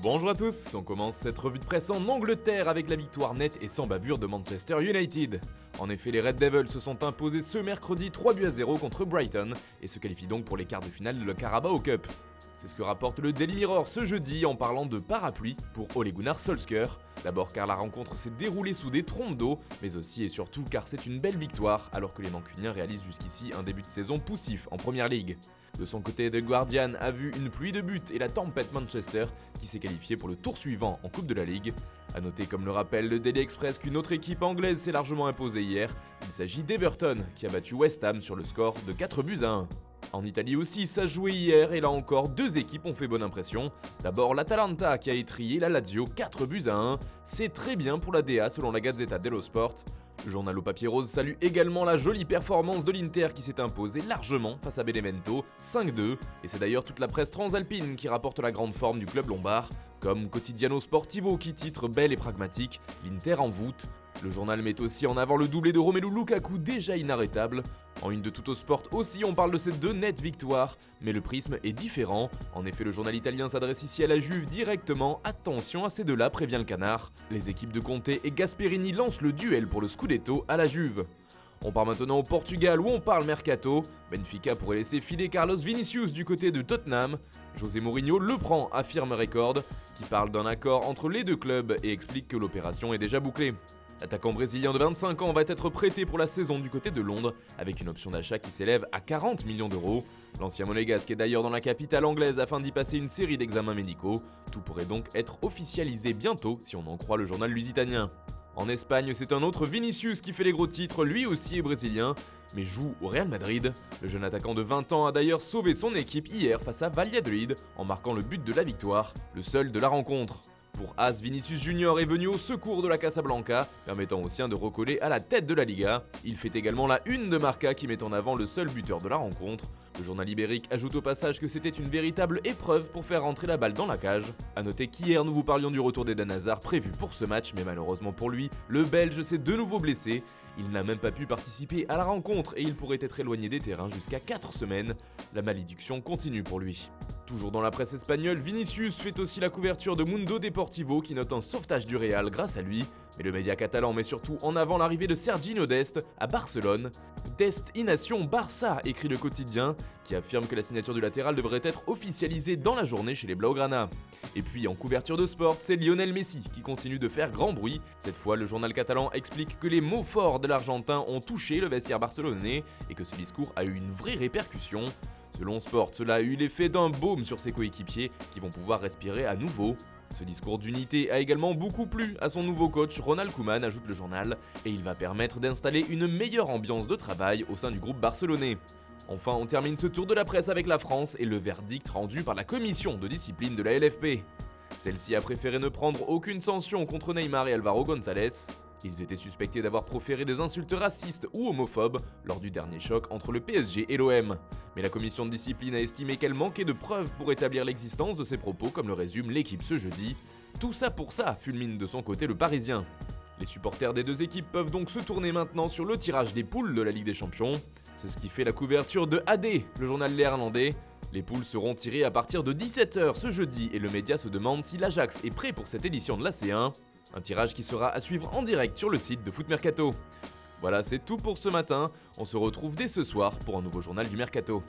Bonjour à tous, on commence cette revue de presse en Angleterre avec la victoire nette et sans bavure de Manchester United. En effet, les Red Devils se sont imposés ce mercredi 3-0 contre Brighton et se qualifient donc pour les quarts de finale de la Carabao Cup. C'est ce que rapporte le Daily Mirror ce jeudi en parlant de parapluie pour Ole Gunnar Solskjaer. D'abord car la rencontre s'est déroulée sous des trompes d'eau, mais aussi et surtout car c'est une belle victoire alors que les Mancuniens réalisent jusqu'ici un début de saison poussif en Première Ligue. De son côté, The Guardian a vu une pluie de buts et la tempête Manchester qui s'est qualifiée pour le tour suivant en Coupe de la Ligue. A noter, comme le rappelle le Daily Express, qu'une autre équipe anglaise s'est largement imposée hier. Il s'agit d'Everton qui a battu West Ham sur le score de 4-1. En Italie aussi, ça jouait hier et là encore, deux équipes ont fait bonne impression. D'abord l'Atalanta qui a étrillé la Lazio 4-1. C'est très bien pour la DA selon la Gazzetta dello Sport. Le journal au papier rose salue également la jolie performance de l'Inter qui s'est imposée largement face à Benevento 5-2. Et c'est d'ailleurs toute la presse transalpine qui rapporte la grande forme du club lombard, comme Quotidiano Sportivo qui titre belle et pragmatique, l'Inter en voûte. Le journal met aussi en avant le doublé de Romelu Lukaku déjà inarrêtable. En une de Tuttosport aussi, on parle de ces deux nettes victoires, mais le prisme est différent. En effet, le journal italien s'adresse ici à la Juve directement. Attention à ces deux-là, prévient le Canard. Les équipes de Conte et Gasperini lancent le duel pour le Scudetto à la Juve. On part maintenant au Portugal où on parle mercato. Benfica pourrait laisser filer Carlos Vinicius du côté de Tottenham. José Mourinho le prend, affirme Record, qui parle d'un accord entre les deux clubs et explique que l'opération est déjà bouclée. L'attaquant brésilien de 25 ans va être prêté pour la saison du côté de Londres, avec une option d'achat qui s'élève à 40 millions d'euros. L'ancien monégasque est d'ailleurs dans la capitale anglaise afin d'y passer une série d'examens médicaux. Tout pourrait donc être officialisé bientôt si on en croit le journal lusitanien. En Espagne, c'est un autre Vinicius qui fait les gros titres, lui aussi est brésilien, mais joue au Real Madrid. Le jeune attaquant de 20 ans a d'ailleurs sauvé son équipe hier face à Valladolid en marquant le but de la victoire, le seul de la rencontre. Pour As, Vinicius Junior est venu au secours de la Casablanca, permettant aux siens de recoller à la tête de la Liga. Il fait également la une de Marca qui met en avant le seul buteur de la rencontre. Le journal ibérique ajoute au passage que c'était une véritable épreuve pour faire rentrer la balle dans la cage. A noter qu'hier nous vous parlions du retour d'Eden Hazard prévu pour ce match, mais malheureusement pour lui, le Belge s'est de nouveau blessé. Il n'a même pas pu participer à la rencontre et il pourrait être éloigné des terrains jusqu'à 4 semaines. La malédiction continue pour lui. Toujours dans la presse espagnole, Vinicius fait aussi la couverture de Mundo Deportivo qui note un sauvetage du Real grâce à lui. Mais le média catalan met surtout en avant l'arrivée de Serginho Dest à Barcelone. Destination Barça, écrit le quotidien, qui affirme que la signature du latéral devrait être officialisée dans la journée chez les Blaugrana. Et puis en couverture de sport, c'est Lionel Messi qui continue de faire grand bruit. Cette fois, le journal catalan explique que les mots forts de l'Argentin ont touché le vestiaire barcelonais et que ce discours a eu une vraie répercussion. Selon Sport, cela a eu l'effet d'un baume sur ses coéquipiers qui vont pouvoir respirer à nouveau. Ce discours d'unité a également beaucoup plu à son nouveau coach Ronald Koeman, ajoute le journal, et il va permettre d'installer une meilleure ambiance de travail au sein du groupe barcelonais. Enfin, on termine ce tour de la presse avec la France et le verdict rendu par la commission de discipline de la LFP. Celle-ci a préféré ne prendre aucune sanction contre Neymar et Álvaro González. Ils étaient suspectés d'avoir proféré des insultes racistes ou homophobes lors du dernier choc entre le PSG et l'OM. Mais la commission de discipline a estimé qu'elle manquait de preuves pour établir l'existence de ces propos, comme le résume l'équipe ce jeudi. Tout ça pour ça, fulmine de son côté le Parisien. Les supporters des deux équipes peuvent donc se tourner maintenant sur le tirage des poules de la Ligue des Champions. C'est ce qui fait la couverture de AD, le journal néerlandais. Les poules seront tirées à partir de 17h ce jeudi et le média se demande si l'Ajax est prêt pour cette édition de la C1. Un tirage qui sera à suivre en direct sur le site de Foot Mercato. Voilà, c'est tout pour ce matin. On se retrouve dès ce soir pour un nouveau journal du Mercato.